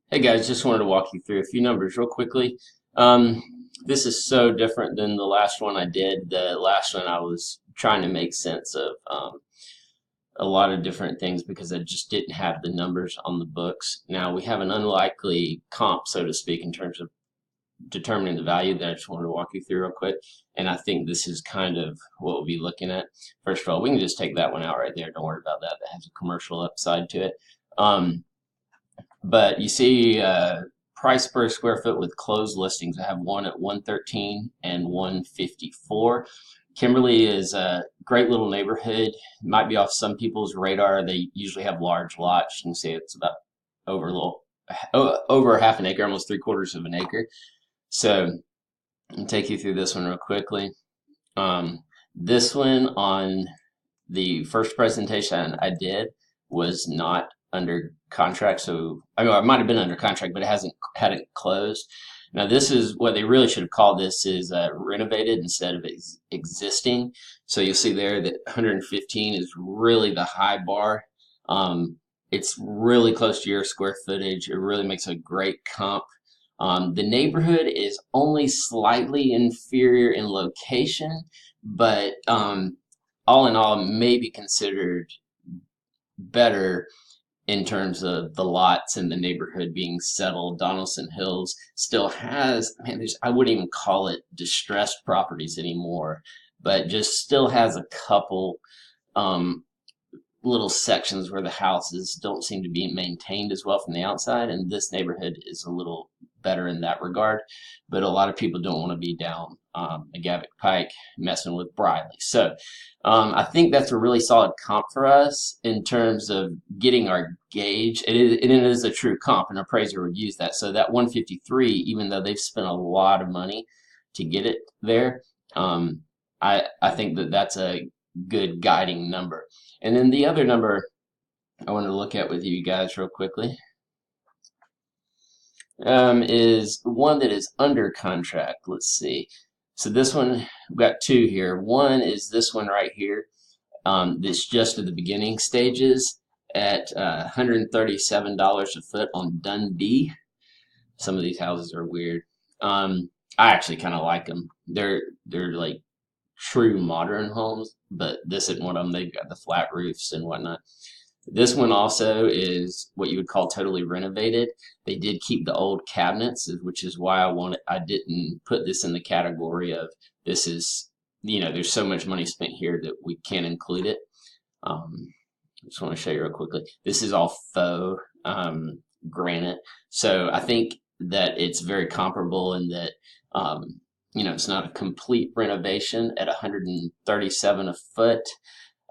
Hey guys, just wanted to walk you through a few numbers real quickly. Um, this is so different than the last one I did. The last one I was trying to make sense of a lot of different things because I just didn't have the numbers on the books. Now we have an unlikely comp, so to speak, in terms of determining the value that I just wanted to walk you through real quick. And I think this is kind of what we'll be looking at. First of all, we can just take that one out right there. Don't worry about that. That has a commercial upside to it. Um, but you see, price per square foot with closed listings. I have one at 113 and 154. Kimberly is a great little neighborhood. Might be off some people's radar. They usually have large lots. You can see it's about over a little over half an acre, almost three-quarters of an acre. So I'll take you through this one real quickly. This one on the first presentation I did was not under contract. So I mean, it might have been under contract, but it hadn't closed. Now this is what they really should have called this is renovated instead of existing. So you'll see there that 115 is really the high bar. It's really close to your square footage. It really makes a great comp. The neighborhood is only slightly inferior in location, but all in all, may be considered better in terms of the lots and the neighborhood being settled. Donaldson Hills still has, man, I wouldn't even call it distressed properties anymore, but just still has a couple um, little sections where the houses don't seem to be maintained as well from the outside, and this neighborhood is a little better in that regard. But a lot of people don't want to be down McGavick Pike messing with Briley. So I think that's a really solid comp for us in terms of getting our gauge. It is a true comp, and appraiser would use that. So that 153, even though they've spent a lot of money to get it there, I think that that's a good guiding number. And then the other number I want to look at with you guys real quickly is one that is under contract. Let's see. So this one, we've got two here. One is this one right here. That's just at the beginning stages at $137 a foot on Dundee. Some of these houses are weird. I actually kind of like them. They're like true modern homes, but this isn't one of them. They've got the flat roofs and whatnot. This one also is what you would call totally renovated. They did keep the old cabinets, which is why I didn't put this in the category of this is, there's so much money spent here that we can't include it. I just want to show you real quickly. This is all faux granite. So I think that it's very comparable in that, it's not a complete renovation at 137 a foot.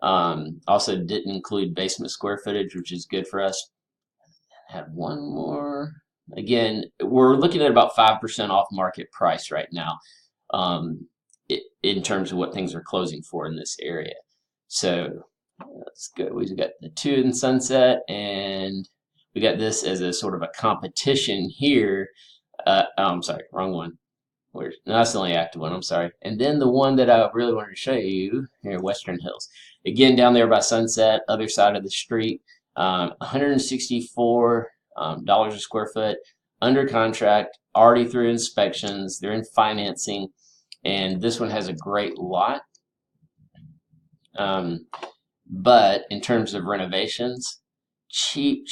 Also didn't include basement square footage, which is good for us. Had one more. Again, we're looking at about 5% off market price right now, in terms of what things are closing for in this area. So that's good. We've got the two in Sunset, and we got this as a sort of a competition here. I'm sorry, wrong one. No, that's the only active one. I'm sorry. And then the one that I really wanted to show you here, Western Hills. Again, down there by Sunset, other side of the street, $164 a square foot, under contract, already through inspections. They're in financing, and this one has a great lot. But in terms of renovations, cheap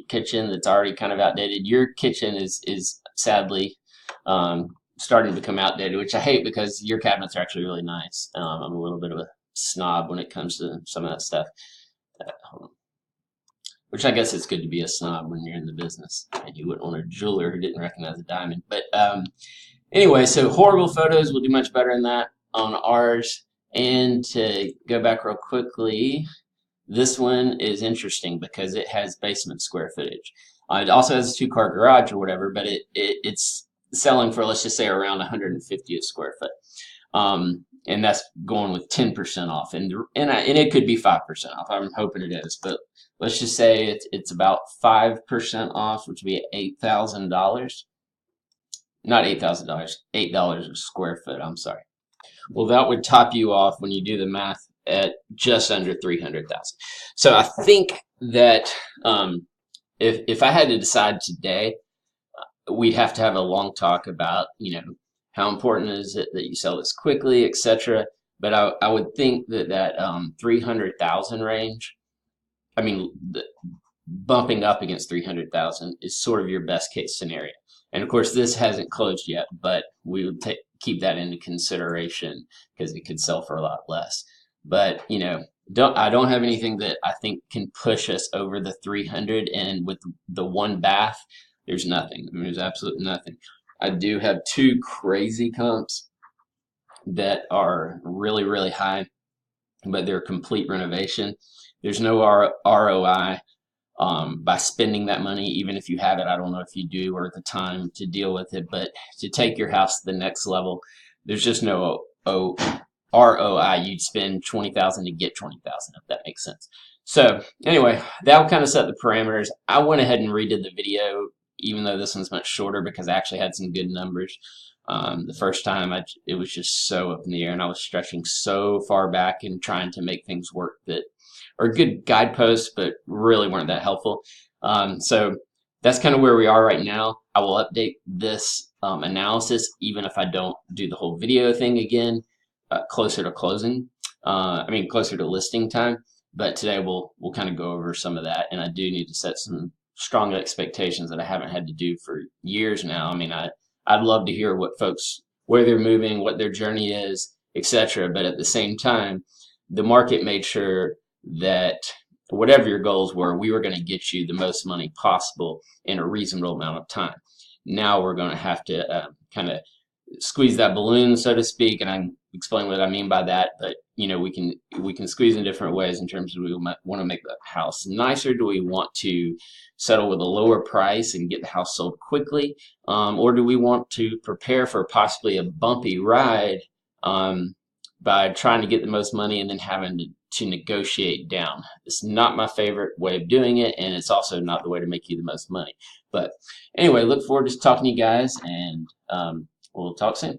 kitchen that's already kind of outdated. Your kitchen is sadly starting to become outdated, which I hate because your cabinets are actually really nice. I'm a little bit of a snob when it comes to some of that stuff. Which I guess it's good to be a snob when you're in the business, and you wouldn't want a jeweler who didn't recognize a diamond. But anyway, so horrible photos will do much better than that on ours. And to go back real quickly, this one is interesting because it has basement square footage. It also has a two-car garage or whatever, but it's selling for, let's just say, around 150 a square foot. And that's going with 10% off, and it could be 5% off. I'm hoping it is, but let's just say it's about 5% off, which would be $8,000. Not $8,000, $8 a square foot. I'm sorry. Well, that would top you off when you do the math at just under 300,000. So I think that if I had to decide today, we'd have to have a long talk about, how important is it that you sell this quickly, etc. But I would think that that 300,000 range, I mean, bumping up against 300,000 is sort of your best case scenario. And of course, this hasn't closed yet, but we would keep that into consideration because it could sell for a lot less. But I don't have anything that I think can push us over the 300. And with the one bath, there's nothing. I mean, there's absolutely nothing. I do have two crazy comps that are really, really high, but they're complete renovation. There's no ROI by spending that money, even if you have it. I don't know if you do or the time to deal with it, but to take your house to the next level, there's just no ROI. You'd spend 20,000 to get 20,000, if that makes sense. So anyway, that will kind of set the parameters. I went ahead and redid the video, even though this one's much shorter, because I actually had some good numbers. The first time it was just so up in the air, and I was stretching so far back and trying to make things work that are good guideposts, but really weren't that helpful. So that's kind of where we are right now. I will update this analysis, even if I don't do the whole video thing again, closer to closing. Closer to listing time. But today we'll kind of go over some of that, and I do need to set some strong expectations that I haven't had to do for years now. I mean, I'd love to hear what folks, where they're moving, what their journey is, etc. But at the same time, the market made sure that whatever your goals were, we were going to get you the most money possible in a reasonable amount of time. Now we're going to have to kind of squeeze that balloon, so to speak, and I explain what I mean by that. But we can squeeze in different ways in terms of, do we want to make the house nicer? Do we want to settle with a lower price and get the house sold quickly, or do we want to prepare for possibly a bumpy ride by trying to get the most money and then having to negotiate down? It's not my favorite way of doing it, and it's also not the way to make you the most money. But anyway, look forward to talking to you guys, and we'll talk soon.